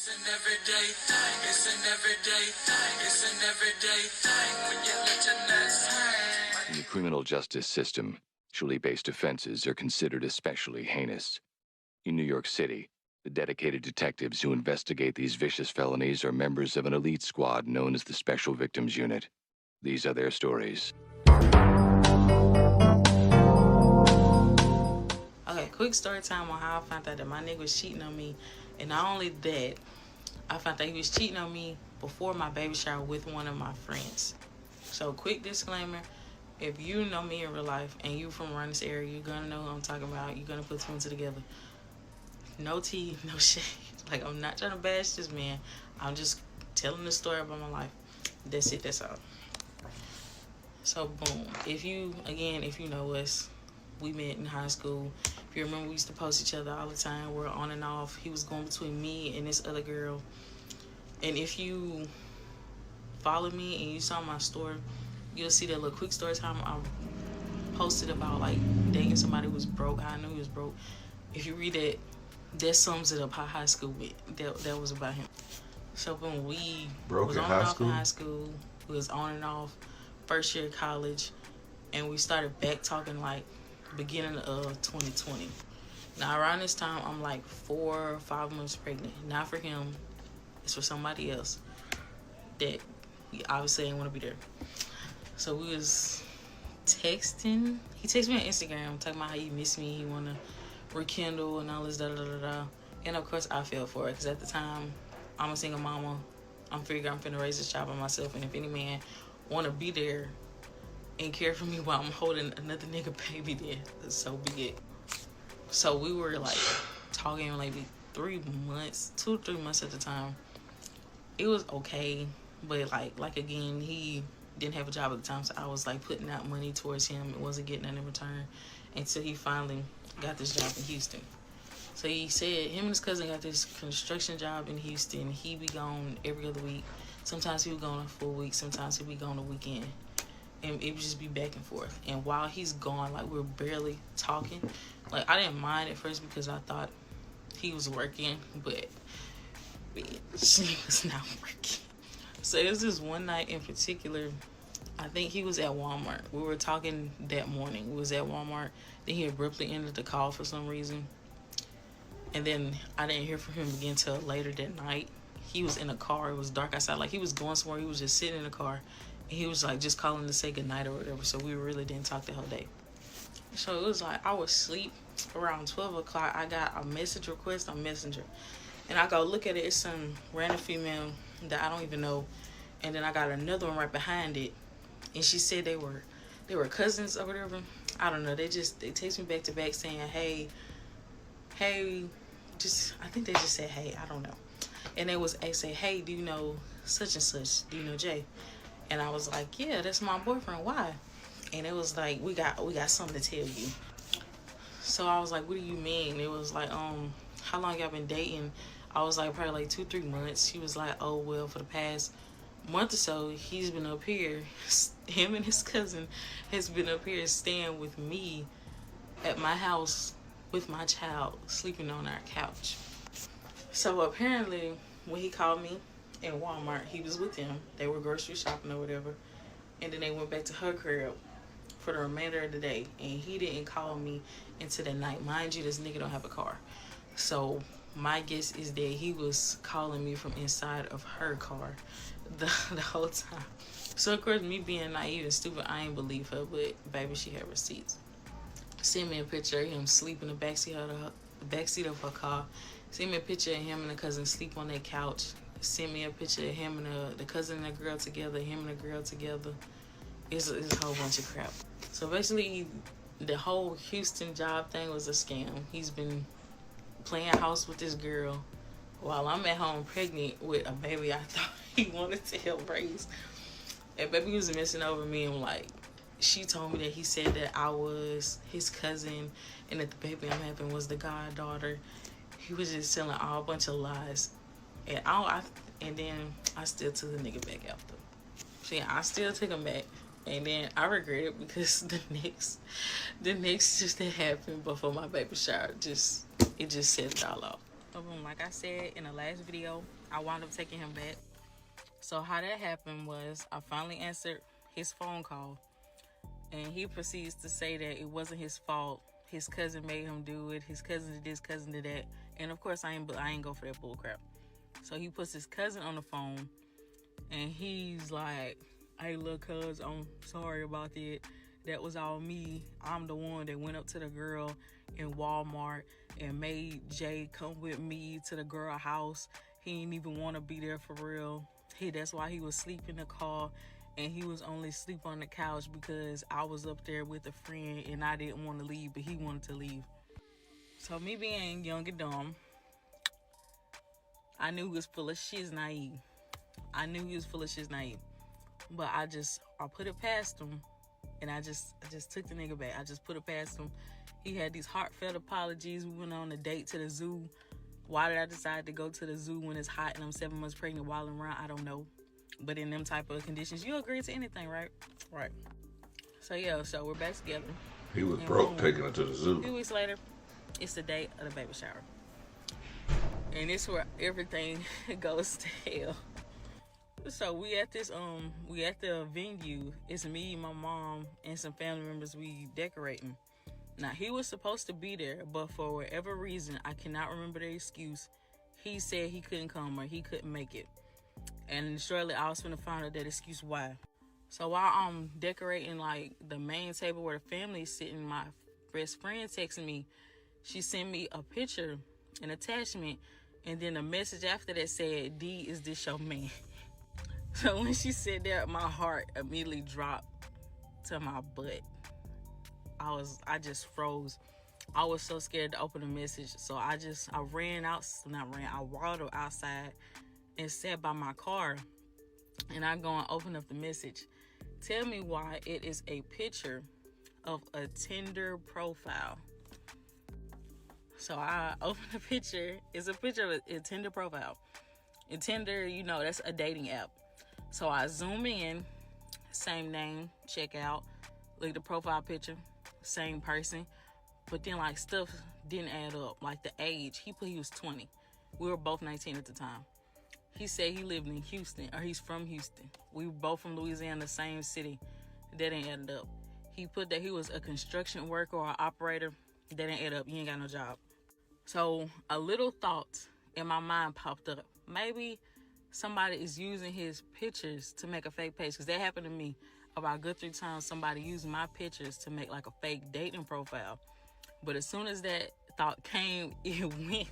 It's an everyday thing. It's an everyday thing. It's an everyday thing when you let your nuts hang. In the criminal justice system, sexually-based offenses are considered especially heinous. In New York City, the dedicated detectives who investigate these vicious felonies are members of an elite squad known as the Special Victims Unit. These are their stories. Okay, quick story time on how I found out that my nigga was cheating on me. And not only that, I found out he was cheating on me before my baby shower with one of my friends. So, quick disclaimer, if you know me in real life and you from around this area, you're gonna know what I'm talking about. You're gonna put two and two together. No tea, no shade. Like, I'm not trying to bash this man. I'm just telling the story about my life. That's it, that's all. So, boom. If you know us, we met in high school. If you remember, we used to post each other all the time. We're on and off. He was going between me and this other girl. And if you follow me and you saw my story, you'll see that little quick story time I posted about like dating somebody who was broke, how I knew he was broke. If you read that, that sums it up how high school went. That was about him. So when we was on and off in high school, we was on and off first year of college, and we started back talking like beginning of 2020. Now around this time, I'm like 4 or 5 months pregnant. Not for him, it's for somebody else that he obviously ain't want to be there. So we was texting. He texted me on Instagram talking about how he missed me, he want to rekindle and all this da-da-da-da. And of course I fell for it, because at the time I'm a single mama. I'm figuring I'm finna raise this child by myself, and if any man want to be there and care for me while I'm holding another nigga baby there, so be it. So we were like talking like 3 months, 2 to 3 months at the time. It was okay, but like again, he didn't have a job at the time, so I was like putting out money towards him. It wasn't getting none in return until he finally got this job in Houston. So he said him and his cousin got this construction job in Houston. He be gone every other week. Sometimes he would go on a full week, sometimes he would be gone a weekend. And it would just be back and forth. And while he's gone, like, we're barely talking. Like, I didn't mind at first because I thought he was working, but she was not working. So it was this one night in particular, I think he was at Walmart. We were talking that morning. We was at Walmart. Then he abruptly ended the call for some reason. And then I didn't hear from him again till later that night. He was in a car. It was dark outside. Like, he was going somewhere. He was just sitting in the car. And he was like just calling to say goodnight or whatever. So we really didn't talk the whole day. So it was like I was asleep around 12 o'clock. I got a message request on Messenger. And I go look at it. It's some random female that I don't even know. And then I got another one right behind it. And she said they were cousins or whatever. I don't know. They text me back to back saying, hey, I think they just said, hey, I don't know. And they say, hey, do you know such and such? Do you know Jay? And I was like, yeah, that's my boyfriend. Why? And it was like, we got something to tell you. So I was like, what do you mean? It was like, how long y'all been dating? I was like, probably like 2-3 months. She was like, oh, well, for the past month or so, he's been up here. Him and his cousin has been up here staying with me at my house with my child, sleeping on our couch. So apparently, when he called me in Walmart, he was with him. They were grocery shopping or whatever. And then they went back to her crib for the remainder of the day. And he didn't call me until the night. Mind you, this nigga don't have a car. So my guess is that he was calling me from inside of her car the whole time. So of course, me being naive and stupid, I ain't believe her. But baby, she had receipts. Send me a picture of him sleep in the backseat of her car. Send me a picture of him and the cousin sleep on that couch. Send me a picture of him and the cousin and the girl together, him and the girl together. It's a whole bunch of crap. So basically, the whole Houston job thing was a scam. He's been playing house with this girl while I'm at home pregnant with a baby I thought he wanted to help raise. And baby was messing over me, and like, she told me that he said that I was his cousin and that the baby I'm having was the goddaughter. He was just telling a bunch of lies. And then I still took the nigga back after. See, I still took him back. And then I regret it because the next just that happened before my baby shower, it just set it all off. of him. Like I said in the last video, I wound up taking him back. So how that happened was I finally answered his phone call, and he proceeds to say that it wasn't his fault. His cousin made him do it. His cousin did this, cousin did that. And of course, I ain't go for that bull crap. So he puts his cousin on the phone, and he's like, "Hey, look, cuz, I'm sorry about that. That was all me. I'm the one that went up to the girl in Walmart and made Jay come with me to the girl house. He didn't even want to be there for real. That's why he was sleeping in the car, and he was only sleep on the couch because I was up there with a friend and I didn't want to leave, but he wanted to leave." So me being young and dumb, I knew he was full of shiz naive. But I put it past him, and I just took the nigga back. I just put it past him. He had these heartfelt apologies. We went on a date to the zoo. Why did I decide to go to the zoo when it's hot and I'm 7 months pregnant while I'm around? I don't know. But in them type of conditions, you agree to anything, right? Right. So yeah, so we're back together. He was broke taking her to the zoo. A few weeks later, it's the day of the baby shower. And it's where everything goes to hell. So we at the venue. It's me, my mom, and some family members. We decorating. Now, he was supposed to be there, but for whatever reason, I cannot remember the excuse, he said he couldn't come or he couldn't make it. And shortly, I was going to find out that excuse why. So while I'm decorating, like, the main table where the family is sitting, my best friend texted me. She sent me a picture, an attachment, and then a message after that said, "D, is this your man?" So when she said that, my heart immediately dropped to my butt. I just froze. I was so scared to open the message. So I waddled outside and sat by my car. And I go and open up the message. Tell me why it is a picture of a Tinder profile. So I open the picture. It's a picture of a Tinder profile. And Tinder, that's a dating app. So I zoom in, same name, check out, look at the profile picture, same person. But then, like, stuff didn't add up. Like the age, he put he was 20. We were both 19 at the time. He said he lived in Houston, or he's from Houston. We were both from Louisiana, the same city. That didn't add up. He put that he was a construction worker or an operator. That didn't add up. You ain't got no job. So a little thought in my mind popped up. Maybe somebody is using his pictures to make a fake page. Because that happened to me about a good 3 times. Somebody used my pictures to make like a fake dating profile. But as soon as that thought came, it went.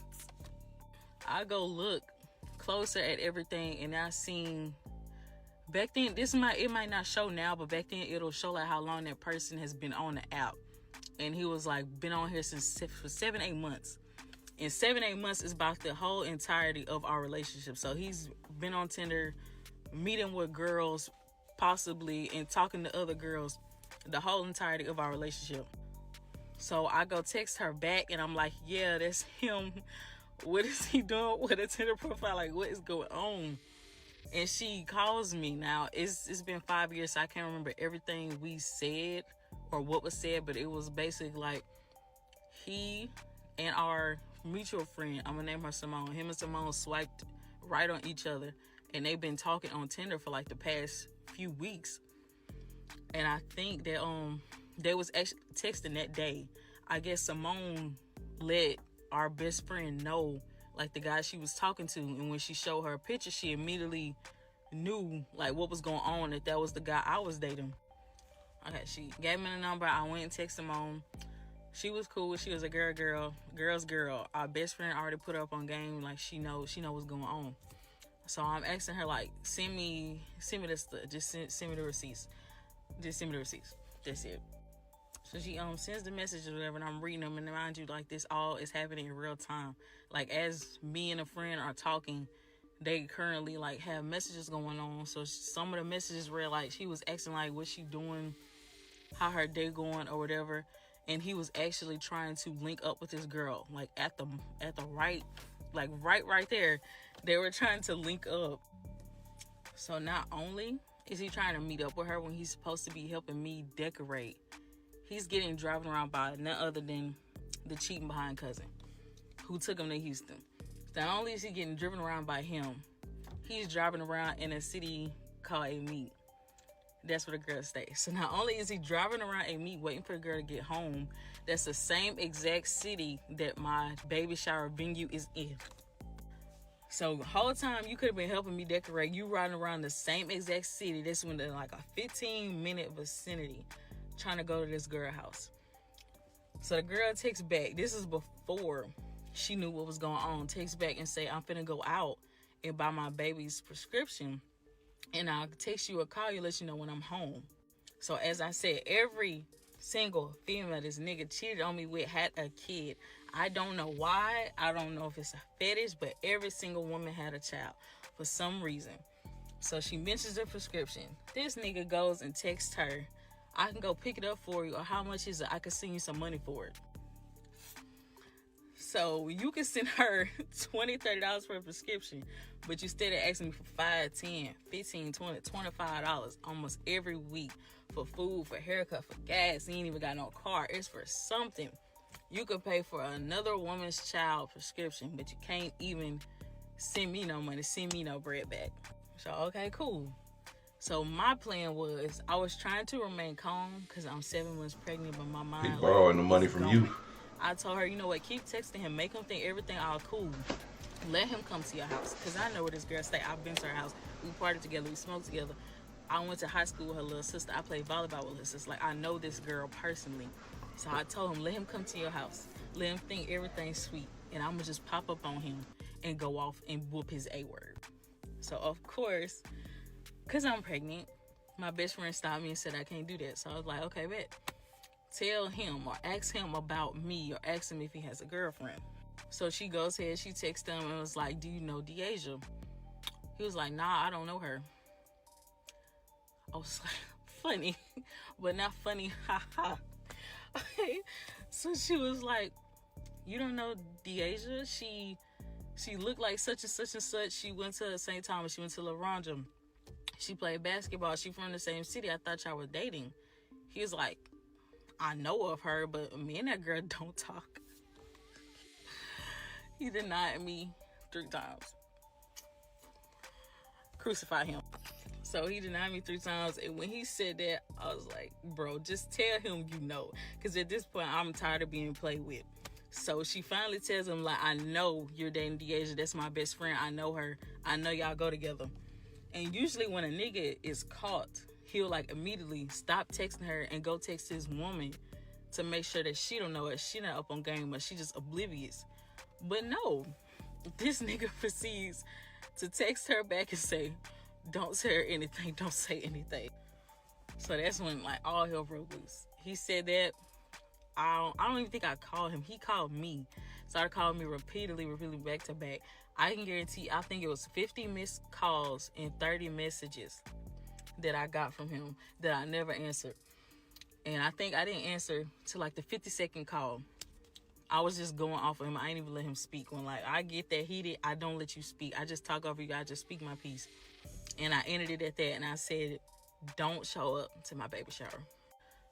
I go look closer at everything, and I seen back then, it might not show now, but back then it'll show like how long that person has been on the app. And he was like been on here for 7-8 months. And 7-8 months is about the whole entirety of our relationship. So he's been on Tinder, meeting with girls, possibly, and talking to other girls the whole entirety of our relationship. So I go text her back, and I'm like, yeah, that's him. What is he doing with a Tinder profile? Like, what is going on? And she calls me. Now, it's been 5 years, so I can't remember everything we said or what was said, but it was basically like he and our mutual friend, I'm gonna name her Simone, him and Simone swiped right on each other, and they've been talking on Tinder for like the past few weeks. And I think that they was actually texting that day. I guess Simone let our best friend know, like, the guy she was talking to, and when she showed her a picture, she immediately knew like what was going on, that was the guy I was dating. Okay, she gave me the number. I went and texted Simone. She was cool. She was a girl's girl. Our best friend already put her up on game. Like, she know what's going on. So I'm asking her, like, send me this stuff. Just send me the receipts. Just send me the receipts. That's it. So she sends the message or whatever, and I'm reading them. And mind you, like, this all is happening in real time. Like, as me and a friend are talking, they currently, like, have messages going on. So some of the messages were like, she was asking, like, what's she doing, how her day going or whatever. And he was actually trying to link up with this girl, like, at the right, like, right there. They were trying to link up. So not only is he trying to meet up with her when he's supposed to be helping me decorate, he's getting driven around by none other than the cheating behind cousin who took him to Houston. Not only is he getting driven around by him, he's driving around in a city called A Meet. That's where the girl stays. So not only is he driving around A Meet waiting for the girl to get home, that's the same exact city that my baby shower venue is in. So the whole time you could have been helping me decorate, you riding around the same exact city. This one in like a 15-minute vicinity trying to go to this girl house. So the girl texts back. This is before she knew what was going on. Texts back and say, I'm finna go out and buy my baby's prescription. And I'll text you or call you, let you know when I'm home. So as I said, every single female this nigga cheated on me with had a kid. I don't know why. I don't know if it's a fetish, but every single woman had a child for some reason. So she mentions the prescription. This nigga goes and texts her, I can go pick it up for you, or how much is it? I can send you some money for it. So you can send her $20, $30 for a prescription, but you still asking me for $5, $10, $15, $20, $25 almost every week for food, for haircut, for gas. You ain't even got no car. It's for something. You could pay for another woman's child prescription, but you can't even send me no money, send me no bread back. So, okay, cool. So my plan was, I was trying to remain calm because I'm 7 months pregnant, but my mind... He borrowing the money from you. I told her, you know what, keep texting him, make him think everything all cool. Let him come to your house, because I know where this girl stay. I've been to her house. We partied together, we smoked together. I went to high school with her little sister. I played volleyball with her sister. Like, I know this girl personally. So I told him, let him come to your house. Let him think everything's sweet. And I'm going to just pop up on him and go off and whoop his A-word. So, of course, because I'm pregnant, my best friend stopped me and said I can't do that. So I was like, okay, bet. Tell him or ask him about me or ask him if he has a girlfriend. So she goes ahead, she texts him and was like, do you know Deasia? He was like, nah, I don't know her. I was like, funny, but not funny, haha. So she was like, you don't know Deasia? She looked like such and such and such. She went to St. Thomas, she went to La Ronja. She played basketball. She from the same city. I thought y'all were dating. He was like, I know of her, but me and that girl don't talk. He denied me 3 times. Crucify him. So he denied me 3 times. And when he said that, I was like, bro, just tell him you know. Because at this point, I'm tired of being played with. So she finally tells him, like, I know you're dating Deasia. That's my best friend. I know her. I know y'all go together. And usually when a nigga is caught, he'll like immediately stop texting her and go text his woman to make sure that she don't know it. She not up on game, but she just oblivious. But no, this nigga proceeds to text her back and say, don't say her anything, don't say anything. So that's when like all hell broke loose. He said that, I don't even think I called him. He called me. Started calling me repeatedly back to back. I can guarantee, I think it was 50 missed calls and 30 messages that I got from him that I never answered. And I think I didn't answer till like the 52nd call. I was just going off of him. I ain't even let him speak. When like I get that heated, I don't let you speak. I just talk over you. I just speak my piece. And I ended it at that. And I said, don't show up to my baby shower.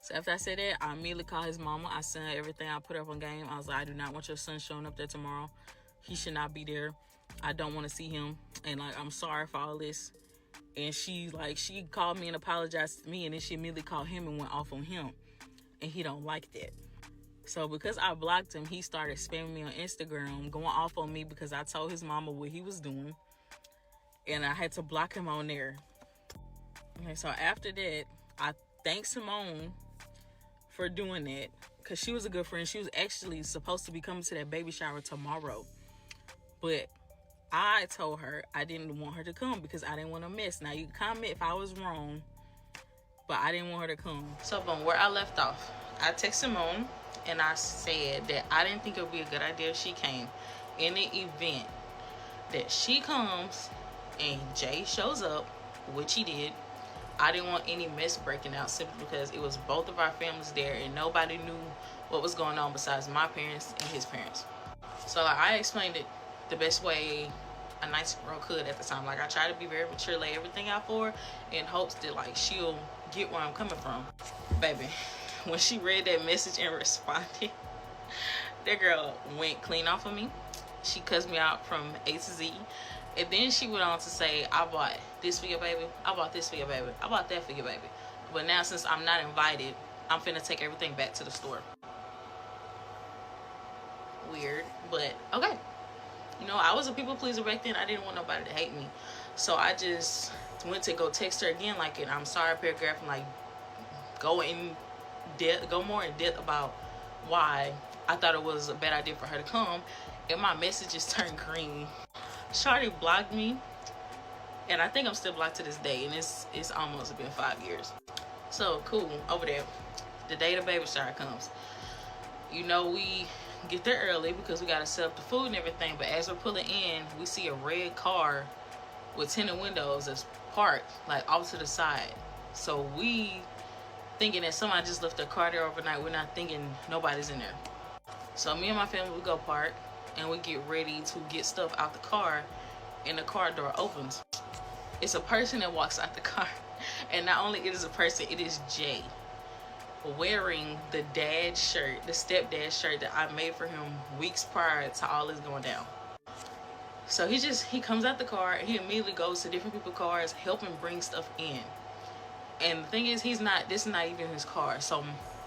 So after I said that, I immediately called his mama. I sent her everything. I put up on game. I was like, I do not want your son showing up there tomorrow. He should not be there. I don't want to see him. And like, I'm sorry for all this. And she called me and apologized to me. And then she immediately called him and went off on him. And he don't like that. So because I blocked him, he started spamming me on Instagram, going off on me because I told his mama what he was doing. And I had to block him on there. Okay, so after that, I thanked Simone for doing that because she was a good friend. She was actually supposed to be coming to that baby shower tomorrow. But I told her I didn't want her to come because I didn't want to miss. Now, you can comment if I was wrong, but I didn't want her to come. So, from where I left off, I texted Simone and I said that I didn't think it would be a good idea if she came. In the event that she comes and Jay shows up, which he did, I didn't want any mess breaking out simply because it was both of our families there and nobody knew what was going on besides my parents and his parents. So like, I explained it the best way a nice girl could at the time. Like, I tried to be very mature, lay everything out for her in hopes that like she'll get where I'm coming from. Baby, when she read that message and responded, that girl went clean off of me. She cussed me out from A to Z. And then she went on to say, I bought this for your baby. I bought this for your baby. I bought that for your baby. But now since I'm not invited, I'm finna take everything back to the store. Weird, but okay. You know, I was a people pleaser back then. I didn't want nobody to hate me. So I just went to go text her again, like an I'm sorry paragraph, and like go more in depth about why I thought it was a bad idea for her to come. And my messages turned green. Shawty blocked me, and I think I'm still blocked to this day, and it's almost been 5 years. So cool, over there. The day the baby shower comes, you know, we get there early because we gotta set up the food and everything. But as we're pulling in, we see a red car with tinted windows that's parked like off to the side. So we thinking that somebody just left their car there overnight. We're not thinking nobody's in there. So me and my family, we go park and we get ready to get stuff out the car, and the car door opens. It's a person that walks out the car, and not only it is a person, it is Jay, wearing the dad shirt, the stepdad shirt that I made for him weeks prior to all this going down. So he comes out the car and he immediately goes to different people's cars, helping bring stuff in. And the thing is, this is not even his car. So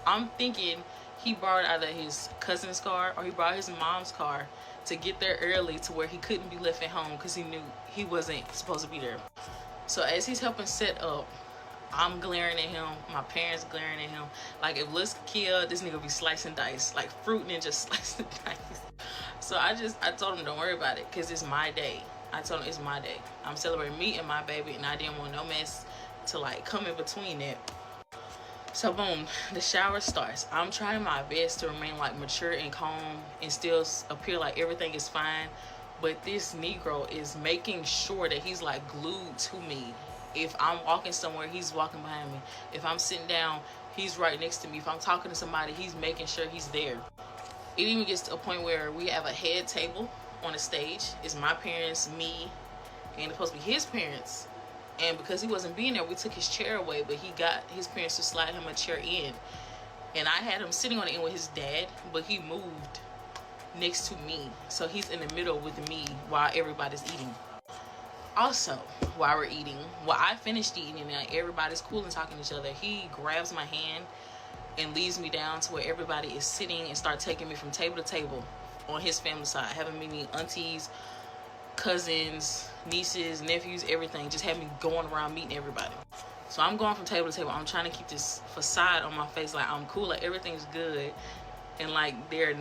I'm thinking he borrowed either his cousin's car or he borrowed his mom's car to get there early to where he couldn't be left at home because he knew he wasn't supposed to be there. So as he's helping set up, I'm glaring at him, my parents glaring at him. Like, if let's kill, this nigga be slicing dice, like Fruit Ninja slicing dice. So I told him don't worry about it, because it's my day. I told him it's my day. I'm celebrating me and my baby, and I didn't want no mess to like come in between it. So boom, the shower starts. I'm trying my best to remain like mature and calm and still appear like everything is fine. But this Negro is making sure that he's like glued to me. If I'm walking somewhere, he's walking behind me. If I'm sitting down, he's right next to me. If I'm talking to somebody, he's making sure he's there. It even gets to a point where we have a head table on the stage. It's my parents, me, and it's supposed to be his parents. And because he wasn't being there, we took his chair away, but he got his parents to slide him a chair in. And I had him sitting on the end with his dad, but he moved next to me. So he's in the middle with me while everybody's eating. Also, while we're eating, while I finished eating and everybody's cool and talking to each other, he grabs my hand and leads me down to where everybody is sitting and start taking me from table to table on his family side, having me meet aunties, cousins, nieces, nephews, everything. Just have me going around meeting everybody. So I'm going from table to table. I'm trying to keep this facade on my face like I'm cool, like everything's good, and like they're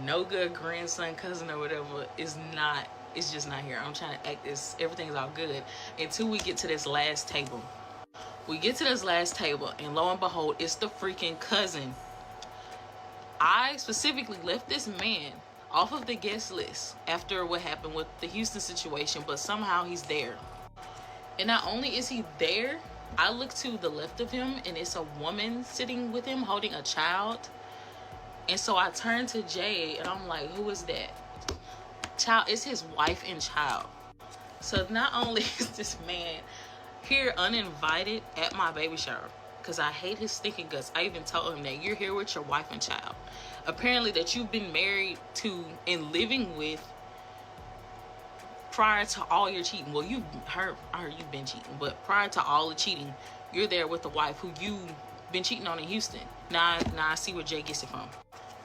no good grandson, cousin, or whatever is not. It's just not here. I'm trying to act this everything's all good until we get to this last table. We get to this last table, and lo and behold, it's the freaking cousin. I specifically left this man off of the guest list after what happened with the Houston situation, but somehow he's there. And not only is he there, I look to the left of him and it's a woman sitting with him holding a child. And so I turn to Jay and I'm like, who is that? Child, it's his wife and child. So not only is this man here uninvited at my baby shower, because I hate his stinking guts. I even told him that you're here with your wife and child. Apparently that you've been married to and living with prior to all your cheating. Well, I heard you've been cheating, but prior to all the cheating, you're there with the wife who you've been cheating on in Houston. Now I see where Jay gets it from.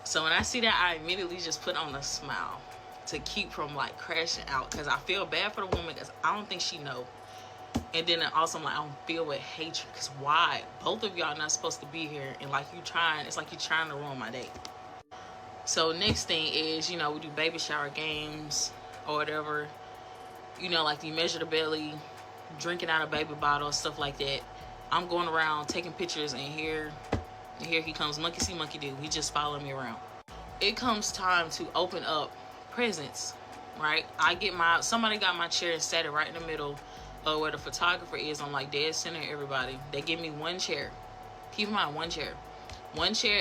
So when I see that, I immediately just put on a smile to keep from like crashing out, because I feel bad for the woman, because I don't think she know. And then also I'm like, I don't feel with hatred, because why? Both of y'all not supposed to be here, and like it's like you trying to ruin my day. So next thing is, you know, we do baby shower games or whatever, you know, like you measure the belly, drinking out a baby bottle, stuff like that. I'm going around taking pictures, and here he comes, monkey see monkey do. He just following me around. It comes time to open up presents, right? Somebody got my chair and sat it right in the middle of where the photographer is, on like dead center everybody. They give me one chair. Keep in mind, one chair,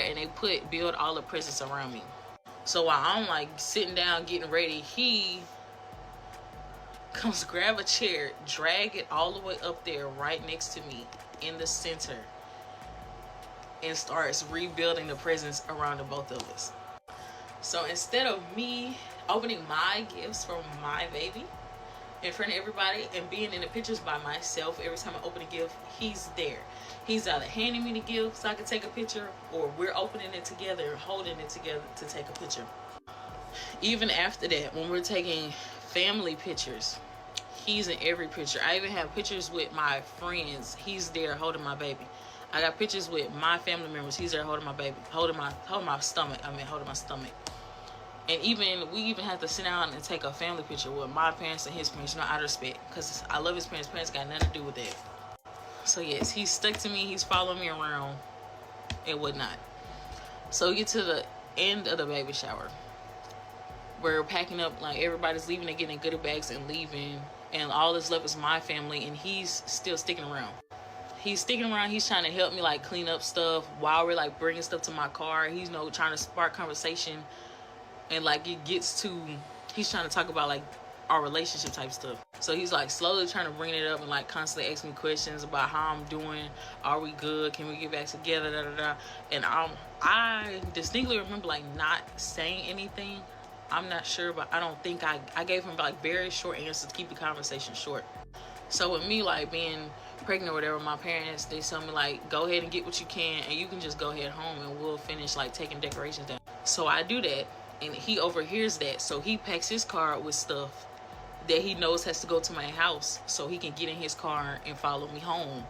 and they build all the presents around me. So while I'm like sitting down getting ready, he comes grab a chair, drag it all the way up there right next to me in the center, and starts rebuilding the presents around the both of us. So instead of me opening my gifts from my baby in front of everybody and being in the pictures by myself. Every time I open a gift, he's there. He's either handing me the gift so I can take a picture, or we're opening it together and holding it together to take a picture. Even after that, when we're taking family pictures, he's in every picture. I even have pictures with my friends. He's there holding my baby. I got pictures with my family members. He's there holding my baby, holding my stomach. Holding my stomach. And we even have to sit down and take a family picture with my parents and his parents, out of respect, because I love his parents. Parents got nothing to do with that. So yes, he's stuck to me. He's following me around and whatnot. So we get to the end of the baby shower. We're packing up, like everybody's leaving and getting goodie bags and leaving, and all that's left is my family, and he's still sticking around. He's sticking around. He's trying to help me like clean up stuff while we're like bringing stuff to my car. He's trying to spark conversation. And like he's trying to talk about like our relationship type stuff. So he's like slowly trying to bring it up and like constantly asking me questions about how I'm doing. Are we good? Can we get back together? Da, da, da. And I distinctly remember like not saying anything. I'm not sure, but I don't think I gave him like very short answers to keep the conversation short. So with me like being pregnant or whatever, my parents, they tell me like, go ahead and get what you can, and you can just go ahead home and we'll finish like taking decorations down. So I do that. And he overhears that, so he packs his car with stuff that he knows has to go to my house so he can get in his car and follow me home.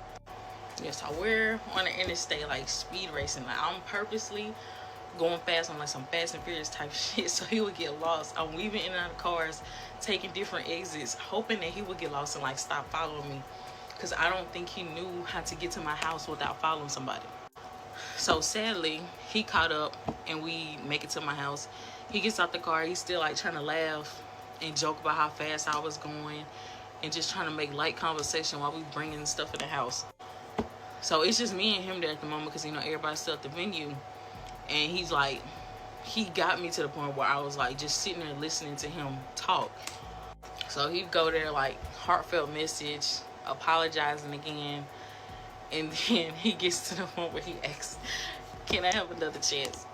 Yes, so we're on the interstate like speed racing. Like I'm purposely going fast on like some Fast and Furious type shit so he would get lost. I'm weaving in and out of cars, taking different exits, hoping that he would get lost and like stop following me, because I don't think he knew how to get to my house without following somebody. So sadly, he caught up and we make it to my house. He gets out the car. He's still like trying to laugh and joke about how fast I was going and just trying to make light conversation while we bringing stuff in the house. So it's just me and him there at the moment, because everybody's still at the venue. And he's like, he got me to the point where I was like just sitting there listening to him talk. So he'd go there like heartfelt message, apologizing again. And then he gets to the point where he asks, can I have another chance?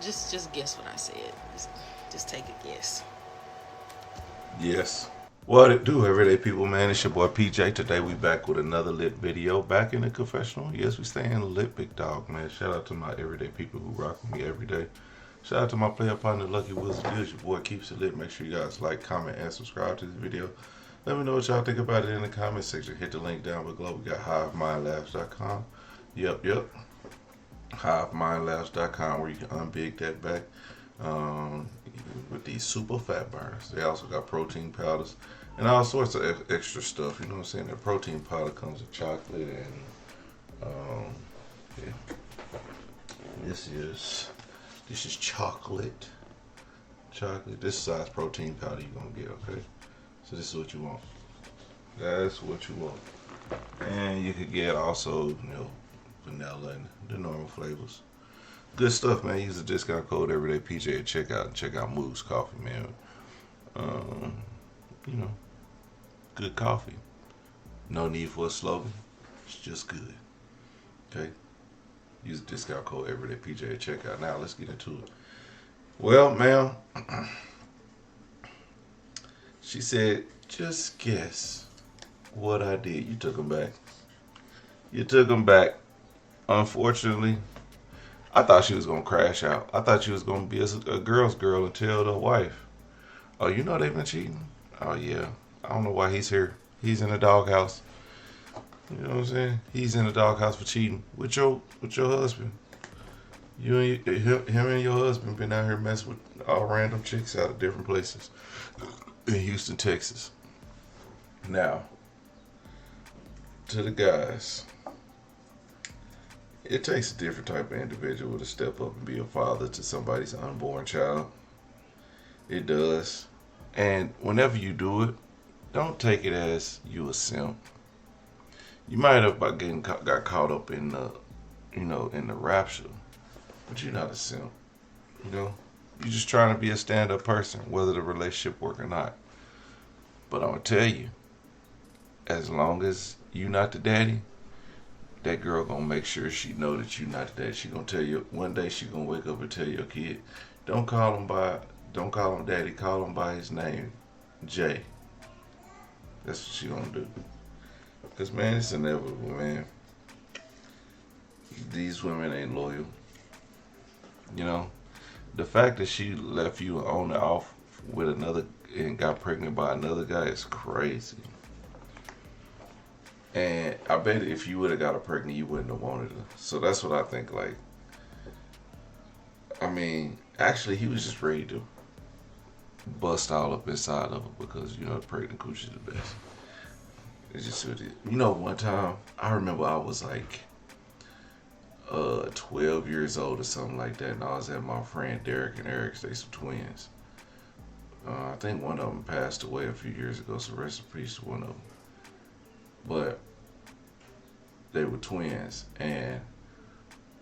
Just guess what I said. Just take a guess. Yes. What it do, everyday people, man? It's your boy PJ. Today we back with another lit video. Back in the confessional. Yes, we staying lit, big dog, man. Shout out to my everyday people who rock with me every day. Shout out to my player partner, Lucky Wilson. Good, your boy keeps it lit. Make sure you guys like, comment, and subscribe to this video. Let me know what y'all think about it in the comment section. Hit the link down below. We got HiveMindLabs.com. Yep. HiveMindLabs.com, where you can unbig that back with these super fat burners. They also got protein powders and all sorts of extra stuff. You know what I'm saying? That protein powder comes with chocolate and yeah. This is chocolate. This size protein powder you're gonna get, okay? So this is what you want. That's what you want. And you could get also, vanilla and the normal flavors. Good stuff, man. Use the discount code everydaypj at checkout and check out Moose Coffee, man. Good coffee. No need for a slogan. It's just good. Okay? Use the discount code everydaypj at checkout. Now let's get into it. Well, ma'am, she said, just guess what I did. You took them back. You took them back. Unfortunately, I thought she was going to crash out. I thought she was going to be a girl's girl and tell the wife, oh, they've been cheating? Oh, yeah. I don't know why he's here. He's in the doghouse. You know what I'm saying? He's in the doghouse for cheating with your husband. Him and your husband been out here messing with all random chicks out of different places in Houston, Texas. Now, to the guys, it takes a different type of individual to step up and be a father to somebody's unborn child. It does. And whenever you do it, don't take it as you a simp. You might have got caught up in the, in the rapture, but you're not a simp. You're just trying to be a stand-up person, whether the relationship work or not. But I'm gonna tell you, as long as you not the daddy, that girl gonna make sure she know that you not the daddy. She gonna tell you one day. She gonna wake up and tell your kid, Don't call him daddy. Call him by his name, Jay. That's what she gonna do. Cause man, it's inevitable, man. These women ain't loyal. You know, the fact that she left you on and off with another and got pregnant by another guy is crazy. And I bet if you would have got her pregnant, you wouldn't have wanted her. So that's what I think. Like, I mean, actually, he was just ready to bust all up inside of her because you know the pregnant coochie is the best. It's just what it is. You know, one time I remember I was like 12 years old or something like that, and I was at my friend Derek and Eric's. They some twins. I think one of them passed away a few years ago, so rest in peace to one of them. But they were twins, and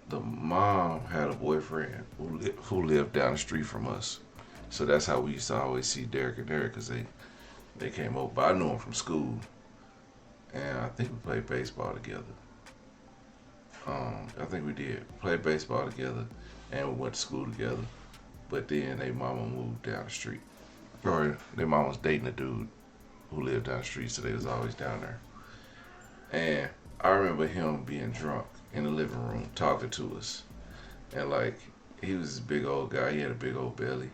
the mom had a boyfriend who lived down the street from us. So that's how we used to always see Derek and Eric, because they came over. But I knew them from school, and I think we played baseball together. I think we did play baseball together, and we went to school together. But then their mama moved down the street, or their mama was dating a dude who lived down the street, so they was always down there. And I remember him being drunk in the living room talking to us, and like he was this big old guy. He had a big old belly.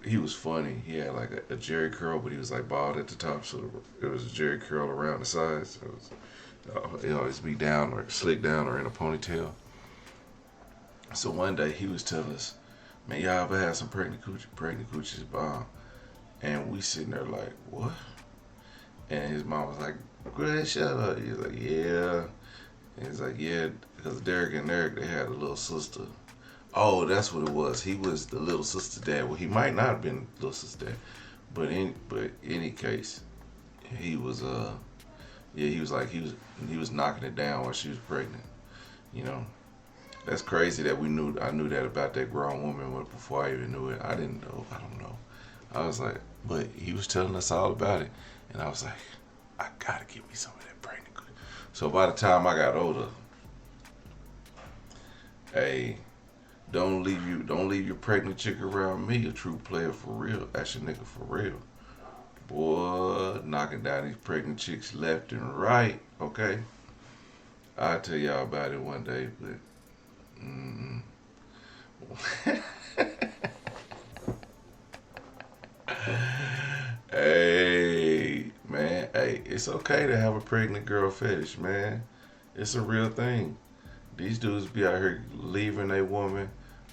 He was funny. He had like a jerry curl, but he was like bald at the top, so it was a jerry curl around the sides. So it always be down or slick down or in a ponytail. So one day he was telling us, "Man, y'all ever had some pregnant coochie? Pregnant coochie's bomb." And we sitting there like, "What?" And his mom was like, "Greg, shut up." He was like, "Yeah." And he's like, "Yeah," because Derek and Eric, they had a little sister. Oh, that's what it was. He was the little sister's dad. Well, he might not have been the little sister's dad, but in any case, he was he was like he was knocking it down while she was pregnant. You know, that's crazy that I knew that about that grown woman before I even knew it. I didn't know. I don't know. I was like, but he was telling us all about it, and I was like, I gotta give me some of that pregnant. So by the time I got older, hey, don't leave your pregnant chick around me. A true player for real. That's your nigga for real. Boy, knocking down these pregnant chicks left and right. Okay, I'll tell y'all about it one day, but hey, man, hey, it's okay to have a pregnant girl fetish, man. It's a real thing. These dudes be out here leaving a woman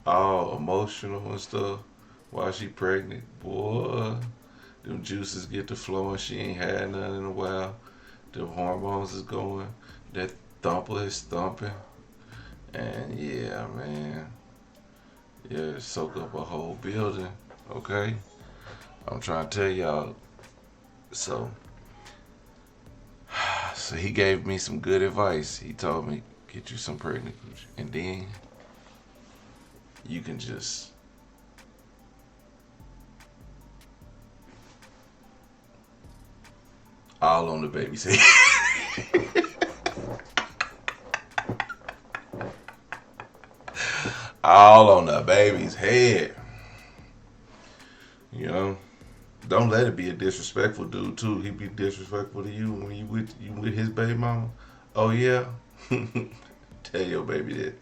all emotional and stuff while she pregnant. Boy, them juices get to flowing. She ain't had none in a while. The hormones is going. That thumper is thumping. And yeah, man. Yeah, soak up a whole building. Okay? I'm trying to tell y'all. So he gave me some good advice. He told me, get you some pregnant coochie. And then you can just all on the baby's head. All on the baby's head. You know? Don't let it be a disrespectful dude too. He be disrespectful to you when you with his baby mama. Oh yeah? Tell your baby that.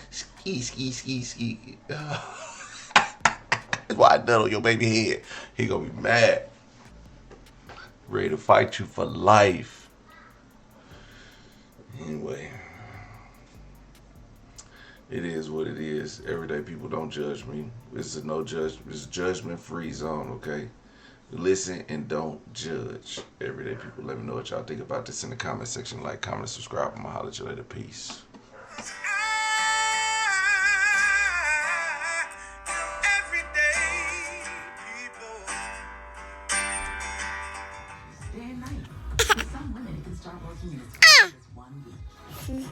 Ski, ski, ski, ski. That's why I done on your baby head. He gonna be mad. Ready to fight you for life. Anyway. It is what it is. Everyday people, don't judge me. This is no judge. This is judgment-free zone, okay? Listen and don't judge. Everyday people, let me know what y'all think about this in the comment section. Like, comment, subscribe. I'm gonna holler at you later. Peace. Day and night. For some women, it can start working in as fast as 1 week.